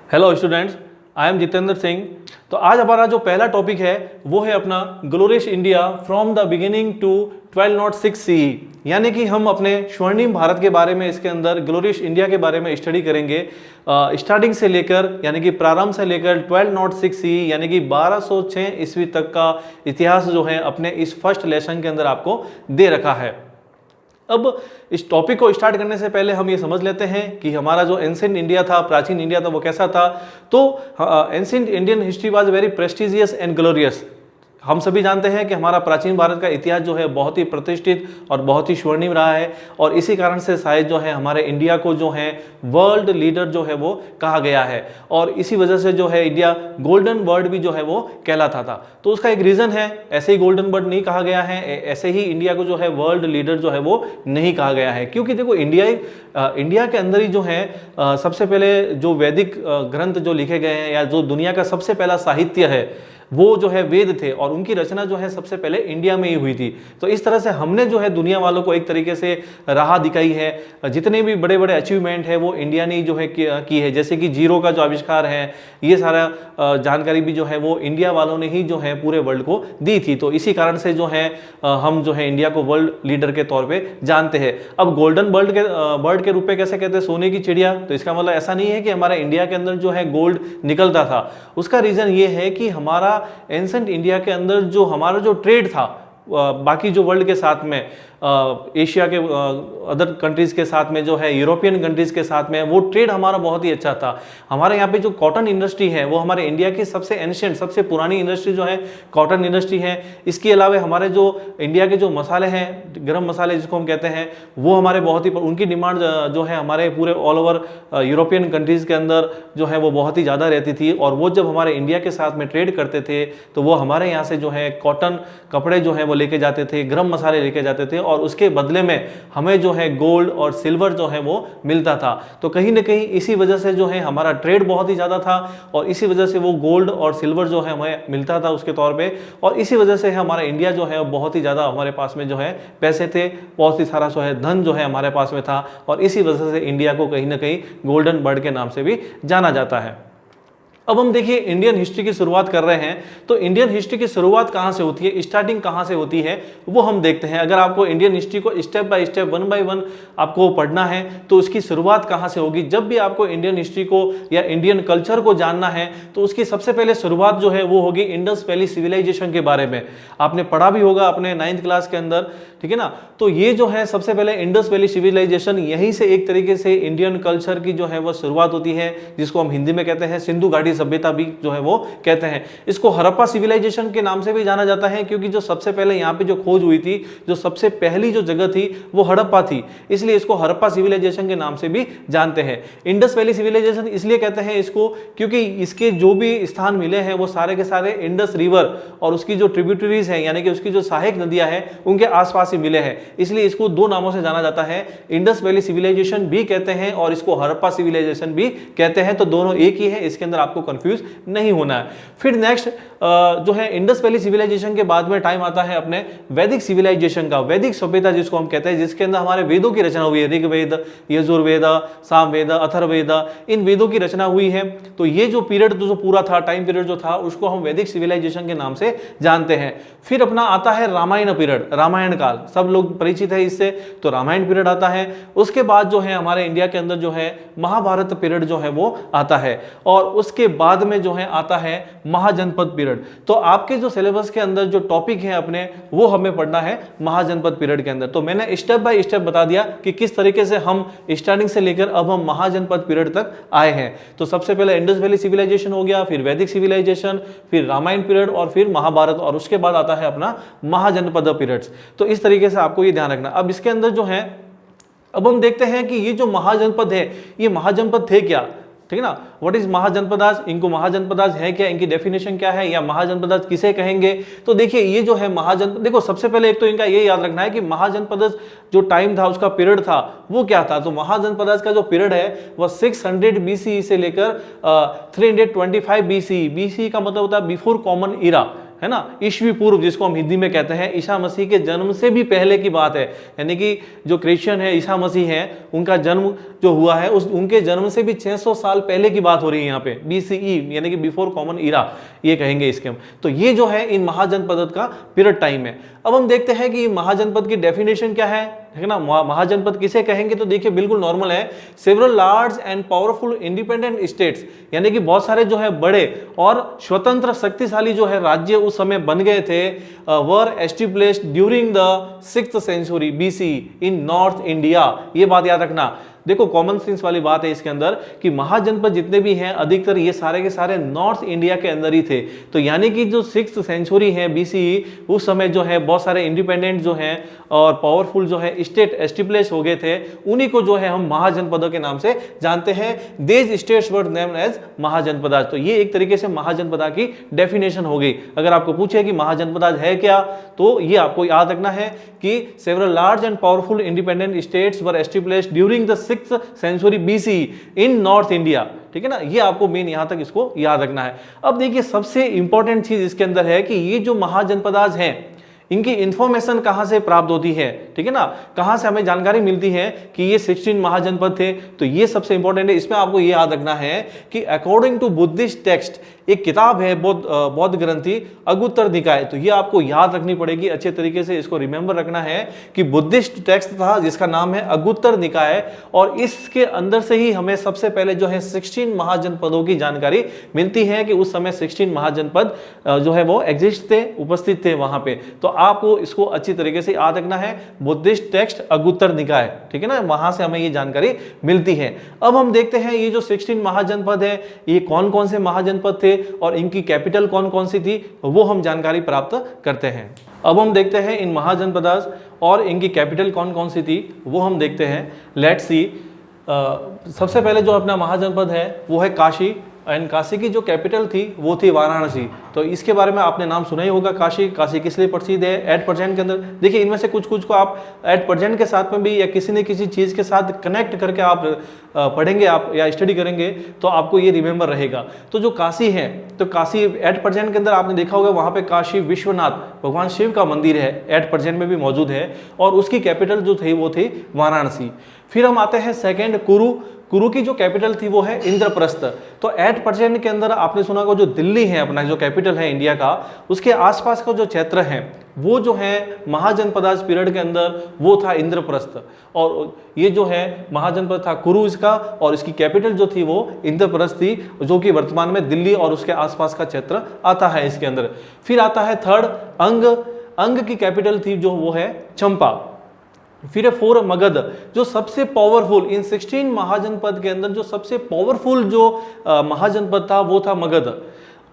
Hello students, I am Jitendra Singh. तो आज हमारा जो पहला टॉपिक है वो है अपना glorious India from the beginning to 1206 CE, यानी कि हम अपने स्वर्णिम भारत के बारे में इसके अंदर ग्लोरियस इंडिया के बारे में स्टडी करेंगे स्टार्टिंग से लेकर, यानी कि प्रारंभ से लेकर 1206 CE यानी कि 1206 ईस्वी तक का इतिहास जो है अपने इस फर्स्ट लेसन के अंदर आपको दे रखा है। अब इस टॉपिक को स्टार्ट करने से पहले हम ये समझ लेते हैं कि हमारा जो एंशिएंट इंडिया था, प्राचीन इंडिया था, वो कैसा था। तो ancient Indian history was very prestigious and glorious. हम सभी जानते हैं कि हमारा प्राचीन भारत का इतिहास जो है बहुत ही प्रतिष्ठित और बहुत ही स्वर्णिम रहा है, और इसी कारण से शायद जो है हमारे इंडिया को जो है वर्ल्ड लीडर जो है वो कहा गया है, और इसी वजह से जो है इंडिया गोल्डन वर्ड भी जो है वो कहलाता था। तो उसका एक रीज़न है, ऐसे ही गोल्डन वर्ड नहीं कहा गया है, ऐसे ही इंडिया को जो है वर्ल्ड लीडर जो है वो नहीं कहा गया है, क्योंकि देखो इंडिया के अंदर ही जो है सबसे पहले जो वैदिक ग्रंथ जो लिखे गए हैं, या जो दुनिया का सबसे पहला साहित्य है वो जो है वेद थे, और उनकी रचना जो है सबसे पहले इंडिया में ही हुई थी। तो इस तरह से हमने जो है दुनिया वालों को एक तरीके से राह दिखाई है। जितने भी बड़े बड़े अचीवमेंट है वो इंडिया ने जो है की है, जैसे कि जीरो का जो आविष्कार है, ये सारा जानकारी भी जो है वो इंडिया वालों ने ही जो है पूरे वर्ल्ड को दी थी। तो इसी कारण से जो है हम जो है इंडिया को वर्ल्ड लीडर के तौर पर जानते हैं। अब गोल्डन बर्ड के रूप में कैसे कहते हैं, सोने की चिड़िया, तो इसका मतलब ऐसा नहीं है कि हमारे इंडिया के अंदर जो है गोल्ड निकलता था। उसका रीज़न ये है कि हमारा एंशिएंट इंडिया के अंदर जो हमारा जो ट्रेड था बाकी जो वर्ल्ड के साथ में, एशिया के अदर कंट्रीज़ के साथ में, जो है यूरोपियन कंट्रीज़ के साथ में, वो ट्रेड हमारा बहुत ही अच्छा था। हमारे यहाँ पे जो कॉटन इंडस्ट्री है वो हमारे इंडिया की सबसे एंशिएंट, सबसे पुरानी इंडस्ट्री जो है कॉटन इंडस्ट्री है। इसके अलावा हमारे जो इंडिया के जो मसाले हैं, गरम मसाले जिसको हम कहते हैं, वो हमारे बहुत ही, उनकी डिमांड जो है हमारे पूरे ऑल ओवर यूरोपियन कंट्रीज़ के अंदर जो है वो बहुत ही ज़्यादा रहती थी। और वो जब हमारे इंडिया के साथ में ट्रेड करते थे तो वो हमारे यहाँ से जो है कॉटन कपड़े जो है वो लेके जाते थे, गरम मसाले लेके जाते थे, और उसके बदले में हमें जो है गोल्ड और सिल्वर जो है वो मिलता था। तो कहीं ना कहीं इसी वजह से जो है हमारा ट्रेड बहुत ही ज़्यादा था, और इसी वजह से वो गोल्ड और सिल्वर जो है हमें मिलता था उसके तौर पे, और इसी वजह से हमारा इंडिया जो है बहुत ही ज़्यादा हमारे पास में जो है पैसे थे, बहुत ही सारा जो है धन जो है हमारे पास में था, और इसी वजह से इंडिया को कहीं ना कहीं गोल्डन बर्ड के नाम से भी जाना जाता है। अब हम देखिए इंडियन हिस्ट्री की शुरुआत कर रहे हैं, तो इंडियन हिस्ट्री की शुरुआत कहाँ से होती है, स्टार्टिंग कहाँ से होती है, वो हम देखते हैं। अगर आपको इंडियन हिस्ट्री को step by step, one by one आपको पढ़ना है, तो उसकी शुरुआत कहाँ से होगी। जब भी आपको इंडियन हिस्ट्री को या इंडियन कल्चर को जानना है, तो उसकी सबसे पहले शुरुआत जो है वो होगी इंडस वैली सिविलाइजेशन के बारे में। आपने पढ़ा भी होगा अपने 9th क्लास के अंदर, ठीक है ना। तो ये जो है सबसे पहले इंडस वैली सिविलाइजेशन, यहीं से एक तरीके से इंडियन कल्चर की जो है वो शुरुआत होती है, जिसको हम हिंदी में कहते हैं सिंधु घाटी सभ्यता भी जो है वो कहते हैं। इसको हड़प्पा सिविलाइजेशन के नाम से भी जाना जाता है, क्योंकि जो सबसे पहले यहाँ पे जो खोज हुई थी, जो सबसे पहली जो जगह थी वो हड़प्पा थी, इसलिए इसको हड़प्पा सिविलाइजेशन के नाम से भी जानते हैं। इंडस वैली सिविलाइजेशन इसलिए कहते हैं इसको क्योंकि इसके जो भी स्थान मिले हैं वो सारे के सारे इंडस रिवर और उसकी जो ट्रिब्यूटरीज हैं, यानी कि उसकी जो सहायक नदियां हैं, उनके आसपास ही मिले हैं, इसलिए इसको दो नामों से जाना जाता है। इंडस वैली सिविलाइजेशन भी कहते हैं और इसको हड़प्पा सिविलाइजेशन भी कहते हैं, तो दोनों एक ही है, इसके अंदर आपको कंफ्यूज नहीं होना है। फिर नेक्स्ट जो है इंडस वैली सिविलाइजेशन के बाद में टाइम आता है अपने वैदिक सिविलाइजेशन का, वैदिक सभ्यता जिसको हम कहते हैं, जिसके अंदर हमारे वेदों की रचना हुई है, ऋग्वेद, यजुर्वेद, सामवेद, अथर्ववेद, इन वेदों की रचना हुई है। तो ये जो पीरियड जो पूरा था, टाइम पीरियड जो था, उसको हम वैदिक सिविलाइजेशन के नाम से जानते हैं। फिर अपना आता है रामायण पीरियड, रामायण काल, सब लोग परिचित है इससे, तो रामायण पीरियड आता है। उसके बाद जो है हमारे इंडिया के अंदर जो है महाभारत पीरियड जो है वो आता है, और उसके बाद में जो है आता है महाजनपद पीरियड। तो आपके जो सिलेबस के अंदर जो टॉपिक है अपने, वो हमें पढ़ना है महाजनपद पीरियड के अंदर। तो मैंने स्टेप बाय स्टेप बता दिया कि किस तरीके से हम स्टार्टिंग से लेकर अब हम महाजनपद पीरियड तक आए हैं। तो सबसे पहले इंडस वैली सिविलाइजेशन हो गया, फिर वैदिक सिविलाइजेशन, फिर रामायण पीरियड, और फिर महाभारत, और उसके बाद आता है अपना महाजनपद पीरियड्स। तो इस तरीके से आपको ये ध्यान रखना। अब इसके अंदर जो है, अब हम देखते हैं कि ये जो महाजनपद है, ये महाजनपद थे क्या, ठीक है ना। व्हाट इज महाजनपदाज, इनको महाजनपदाज है क्या, इनकी डेफिनेशन क्या है, या महाजनपदाज किसे कहेंगे। तो देखिए ये जो है महाजनपद, देखो सबसे पहले एक तो इनका ये याद रखना है कि महाजनपदाज जो टाइम था, उसका पीरियड था, वो क्या था। तो महाजनपदाज का जो पीरियड है वह 600 BCE से लेकर 325 BCE, BCE का मतलब होता है बिफोर कॉमन इरा, है ना, ईस्वी पूर्व जिसको हम हिंदी में कहते हैं, ईसा मसीह के जन्म से भी पहले की बात है। यानी कि जो क्रिश्चियन है, ईसा मसीह है, उनका जन्म जो हुआ है उनके जन्म से भी 600 साल पहले की बात हो रही है यहाँ पे, BCE यानी कि बिफोर कॉमन इरा ये कहेंगे इसके हम। तो ये जो है इन महाजनपद का पीरियड टाइम है। अब हम देखते हैं कि महाजनपद की डेफिनेशन क्या है ना, महाजनपद किसे कहेंगे, तो देखिए बिल्कुल नॉर्मल है, several large and powerful independent states, यानी कि बहुत सारे जो है बड़े और स्वतंत्र शक्तिशाली जो है राज्य उस समय बन गए थे, were established during the 6th century BCE in north India. ये बात याद रखना। देखो कॉमन सेंस वाली बात है इसके अंदर कि महाजनपद जितने भी हैं अधिकतर ये सारे के सारे नॉर्थ इंडिया के अंदर ही थे। तो यानी कि जो 6th सेंचुरी है BCE उस समय जो है बहुत सारे इंडिपेंडेंट जो हैं और पावरफुल जो है स्टेट एस्टिब्लिश हो गए थे, उन्हीं को जो है हम महाजनपदों के नाम से जानते हैं। देज स्टेट्स वर नेम्ड एज महाजनपदाज। तो ये एक तरीके से महाजनपदा की डेफिनेशन हो गई। अगर आपको पूछे कि महाजनपदाज है क्या, तो ये आपको याद रखना है कि several large and powerful independent states were established during the 6th century BCE in north India. ठीक है ना, ये आपको मेन यहां तक इसको याद रखना है। अब देखिए सबसे इंपॉर्टेंट चीज इसके अंदर है कि ये जो महाजनपदाज हैं इनकी इंफॉर्मेशन कहां से प्राप्त होती है, ठीक है ना, कहां से हमें जानकारी मिलती है कि ये 16 महाजनपद थे। तो ये सबसे इंपॉर्टेंट है, इसमें आपको ये याद रखना है कि अकॉर्डिंग टू बुद्धिस्ट टेक्स्ट, एक किताब है बौद्ध ग्रंथि अगुत्तर निकाय, तो ये आपको याद रखनी पड़ेगी अच्छे तरीके से, इसको रिमेंबर रखना है कि बुद्धिस्ट टेक्स्ट था जिसका नाम है अगुत्तर निकाय, और इसके अंदर से ही हमें सबसे पहले जो है 16 महाजनपदों की जानकारी मिलती है कि उस समय 16 महाजनपद जो है वो एग्जिस्ट थे, उपस्थित थे वहां पे। तो आपको इसको अच्छी तरीके से याद रखना है, बुद्धिस्ट टेक्स्ट अगुत्तर निकाय, ठीक है ना, वहां से हमें ये जानकारी मिलती है। अब हम देखते हैं ये जो 16 महाजनपद है ये कौन कौन से महाजनपद थे और इनकी कैपिटल कौन कौन सी थी, वो हम जानकारी प्राप्त करते हैं। अब हम देखते हैं इन महाजनपदास और इनकी कैपिटल कौन कौन सी थी, वो हम देखते हैं। लेट्स सी, सबसे पहले जो अपना महाजनपद है वो है काशी, एंड काशी की जो कैपिटल थी वो थी वाराणसी। तो इसके बारे में आपने नाम सुना ही होगा, काशी। काशी किस लिए प्रसिद्ध है एट प्रेजेंट के अंदर, देखिए इनमें से कुछ कुछ को आप एट प्रेजेंट के साथ में भी या किसी न किसी चीज़ के साथ कनेक्ट करके आप पढ़ेंगे आप या स्टडी करेंगे तो आपको ये रिमेंबर रहेगा। तो जो काशी है, तो काशी एट प्रेजेंट के अंदर आपने देखा होगा वहाँ पे काशी विश्वनाथ भगवान शिव का मंदिर है, एट प्रेजेंट में भी मौजूद है, और उसकी कैपिटल जो थी वो थी वाराणसी। फिर हम आते हैं सेकेंड कुरु। कुरु की जो कैपिटल थी वो है इंद्रप्रस्थ। तो एट प्रेजेंट के अंदर आपने सुना होगा जो दिल्ली है अपना जो कैपिटल है इंडिया का, उसके आसपास का जो क्षेत्र है वो जो है महाजनपदाज पीरियड के अंदर वो था इंद्रप्रस्थ, और ये जो है महाजनपद था कुरु इसका, और इसकी कैपिटल जो थी वो इंद्रप्रस्थ थी, जो कि वर्तमान में दिल्ली और उसके आसपास का क्षेत्र आता है इसके अंदर। फिर आता है थर्ड अंग। अंग की कैपिटल थी जो वो है चंपा। फिर 4 मगध, जो सबसे पावरफुल इन 16 महाजनपद के अंदर जो सबसे पावरफुल जो महाजनपद था वो था मगध।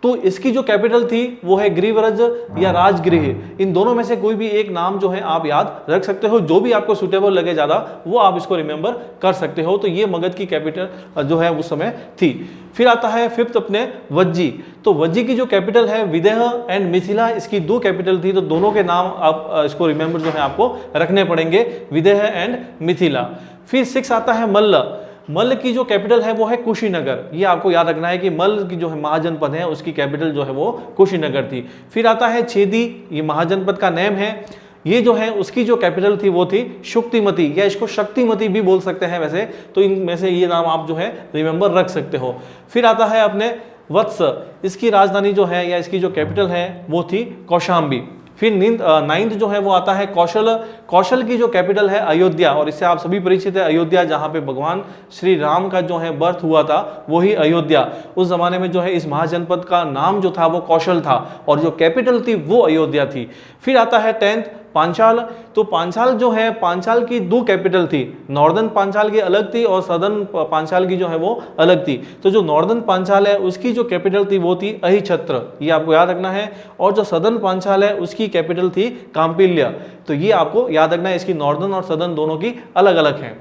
तो इसकी जो कैपिटल थी वो है गिरिव्रज या राजगृह। इन दोनों में से कोई भी एक नाम जो है आप याद रख सकते हो, जो भी आपको सुटेबल लगे ज्यादा वो आप इसको रिमेंबर कर सकते हो। तो ये मगध की कैपिटल जो है उस समय थी। फिर आता है फिफ्थ अपने वज्जी। तो वज्जी की जो कैपिटल है विदेह एंड मिथिला, इसकी 2 कैपिटल थी, तो दोनों के नाम आप इसको रिमेंबर जो है आपको रखने पड़ेंगे, विदेह एंड मिथिला। फिर 6 आता है मल्ल। मल्ल की जो कैपिटल है वो है कुशीनगर। ये आपको याद रखना है कि मल्ल की जो है महाजनपद है उसकी कैपिटल जो है वो कुशीनगर थी। फिर आता है छेदी, ये महाजनपद का नेम है। ये जो है उसकी जो कैपिटल थी वो थी शुक्तिमती, या इसको शक्तिमती भी बोल सकते हैं वैसे, तो इनमें से ये नाम आप जो है रिमेंबर रख सकते हो। फिर आता है अपने वत्स, इसकी राजधानी जो है या इसकी जो कैपिटल है वो थी कौशाम्बी। फिर 9th जो है वो आता है कौशल। कौशल की जो कैपिटल है अयोध्या, और इससे आप सभी परिचित है अयोध्या, जहाँ पे भगवान श्री राम का जो है बर्थ हुआ था वही अयोध्या। उस जमाने में जो है इस महाजनपद का नाम जो था वो कौशल था, और जो कैपिटल थी वो अयोध्या थी। फिर आता है 10th पांचाल। तो पांचाल जो है, पांचाल की 2 कैपिटल थी, नॉर्दर्न पांचाल की अलग थी और सदर्न पांचाल की जो है वो अलग थी। तो जो नॉर्दर्न पांचाल है उसकी जो कैपिटल थी वो थी अहिछत्र, ये आपको याद रखना है, और जो सदर्न पांचाल है उसकी कैपिटल थी काम्पिल्य। तो ये आपको याद रखना है, इसकी नॉर्दर्न और सदर्न दोनों की अलग अलग है।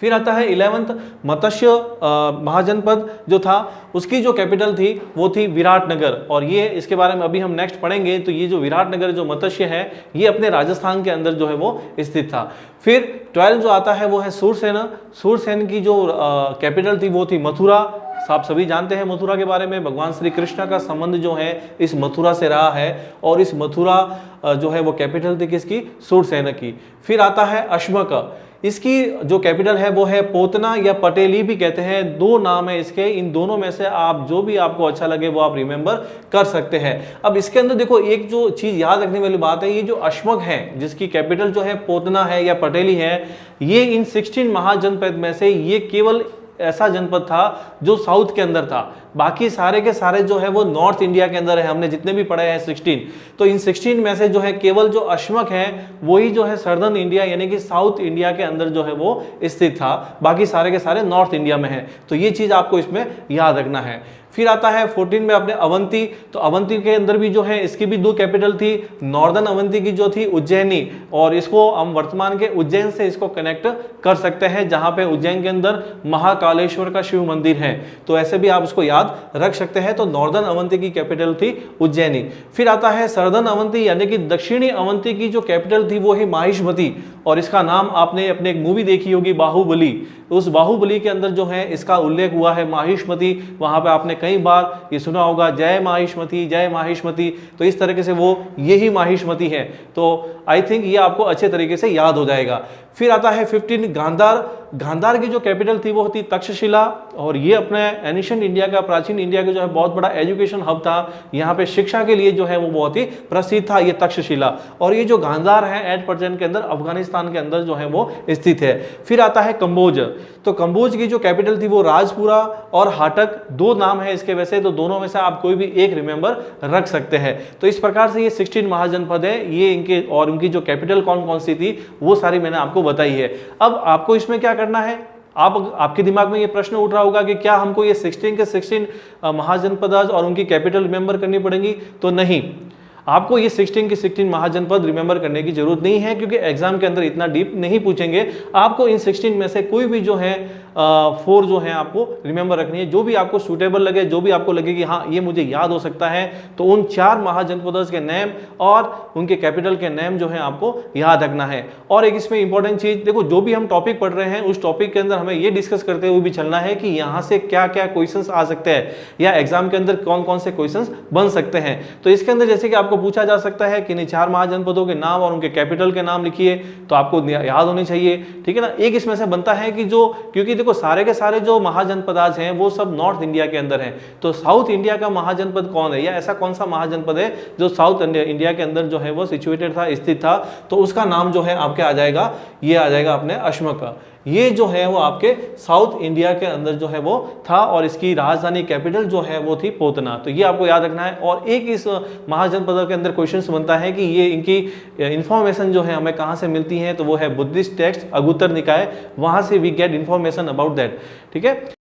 फिर आता है 11th मत्स्य महाजनपद जो था, उसकी जो कैपिटल थी वो थी विराटनगर, और ये इसके बारे में अभी हम नेक्स्ट पढ़ेंगे। तो ये जो विराटनगर जो मत्स्य है ये अपने राजस्थान के अंदर जो है वो स्थित था। फिर 12 जो आता है वो है सूरसेन। सूरसेन की जो कैपिटल थी वो थी मथुरा। आप सभी जानते हैं मथुरा के बारे में, भगवान श्री कृष्ण का संबंध जो है इस मथुरा से रहा है, और इस मथुरा जो है वो कैपिटल थी किसकी, सूरसेन की। फिर आता है अश्मक, इसकी जो कैपिटल है वो है पोतना या पटेली भी कहते हैं, दो नाम है इसके, इन दोनों में से आप जो भी आपको अच्छा लगे वो आप रिमेंबर कर सकते हैं। अब इसके अंदर देखो एक जो चीज याद रखने वाली बात है, ये जो अश्मक है जिसकी कैपिटल जो है पोतना है या पटेली है, ये इन 16 महाजनपद में से ये केवल ऐसा जनपद था जो साउथ के अंदर था, बाकी सारे के सारे जो है वो नॉर्थ इंडिया के अंदर है। हमने जितने भी पढ़े हैं 16, तो इन 16 में से जो है केवल जो अश्मक है वही जो है सर्दर्न इंडिया यानी कि साउथ इंडिया के अंदर जो है वो स्थित था, बाकी सारे के सारे नॉर्थ इंडिया में है। तो ये चीज आपको इसमें याद रखना है। फिर आता है 14 में अपने अवंती। तो अवंती के अंदर भी जो है इसकी भी दो कैपिटल थी, नॉर्दर्न अवंती की जो थी उज्जैनी, और इसको हम वर्तमान के उज्जैन से इसको कनेक्ट कर सकते हैं, जहां पे उज्जैन के अंदर महाकालेश्वर का शिव मंदिर है, तो ऐसे भी आप उसको याद रख सकते हैं। तो नॉर्दर्न अवंती की कैपिटल थी उज्जैनी। फिर आता है सर्दर्न अवंती यानी कि दक्षिणी अवंती की जो कैपिटल थी वो है माहिष्मती, और इसका नाम आपने अपने एक मूवी देखी होगी बाहुबली, उस बाहुबली के अंदर जो है इसका उल्लेख हुआ है माहिष्मती। वहां पे आपने कई बार ये सुना होगा जय माहिष्मती जय माहिष्मती, तो इस तरीके से वो यही माहिष्मती है। तो आई थिंक ये आपको अच्छे तरीके से याद हो जाएगा। फिर आता है 15 गांधार। गांधार की जो कैपिटल थी वो थी तक्षशिला, और ये अपने एनिशियंट इंडिया का, प्राचीन इंडिया का जो है बहुत बड़ा एजुकेशन हब था, यहाँ पे शिक्षा के लिए जो है वो बहुत ही प्रसिद्ध था ये तक्षशिला। और ये जो गांधार है एट प्रेजेंट के अंदर अफगानिस्तान के अंदर जो है वो स्थित है। फिर आता है कंबोज। तो कंबोज की जो कैपिटल थी वो राजपुरा और हाटक, दो नाम है इसके वैसे, तो दोनों में से आप कोई भी एक रिमेंबर रख सकते हैं। तो इस प्रकार से ये 16 महाजनपद है, ये इनके और उनकी जो कैपिटल कौन कौन सी थी वो सारी मैंने आपको बताई है। अब आपको इसमें क्या करना है, आपके दिमाग में ये प्रश्न उठ रहा होगा कि क्या हमको ये 16 के 16 महाजनपद और उनकी कैपिटल रिमेंबर करनी पड़ेगी? तो नहीं, आपको ये 16 के 16 महाजनपद रिमेंबर करने की जरूरत नहीं है, क्योंकि एग्जाम के अंदर इतना डीप नहीं पूछेंगे। आपको इन 16 में से कोई भी जो है 4 जो है आपको रिमेंबर रखनी है, जो भी आपको सूटेबल लगे, जो भी आपको लगे कि हाँ ये मुझे याद हो सकता है, तो उन 4 महाजनपदों के नेम और उनके कैपिटल के नेम जो है आपको याद रखना है। और एक इसमें इंपॉर्टेंट चीज देखो, जो भी हम टॉपिक पढ़ रहे हैं उस टॉपिक के अंदर हमें ये डिस्कस करते हुए भी चलना है कि यहाँ से क्या क्या क्वेश्चंस आ सकते हैं, या एग्जाम के अंदर कौन कौन से क्वेश्चंस बन सकते हैं। तो इसके अंदर जैसे कि आपको पूछा जा सकता है कि इन 4 महाजनपदों के नाम और उनके कैपिटल के नाम लिखिए, तो आपको याद होनी चाहिए, ठीक है ना। एक इसमें से बनता है कि जो, क्योंकि देखो सारे के सारे जो महाजनपद आज हैं वो सब नॉर्थ इंडिया के अंदर हैं, तो साउथ इंडिया का महाजनपद कौन है, या ऐसा कौन सा महाजनपद है जो साउथ इंडिया के अंदर जो है वो सिचुएटेड था, स्थित था, तो उसका नाम जो है आपके आ जाएगा, ये आ जाएगा अपने अश्मक। ये जो है वो आपके साउथ इंडिया के अंदर जो है वो था, और इसकी राजधानी कैपिटल जो है वो थी पोतना। तो ये आपको याद रखना है। और एक इस महाजनपद के अंदर क्वेश्चन बनता है कि ये इनकी इंफॉर्मेशन जो है हमें कहाँ से मिलती है, तो वो है बुद्धिस्ट टेक्स्ट अगुत्तर निकाय, वहां से we get information about that, ठीक है।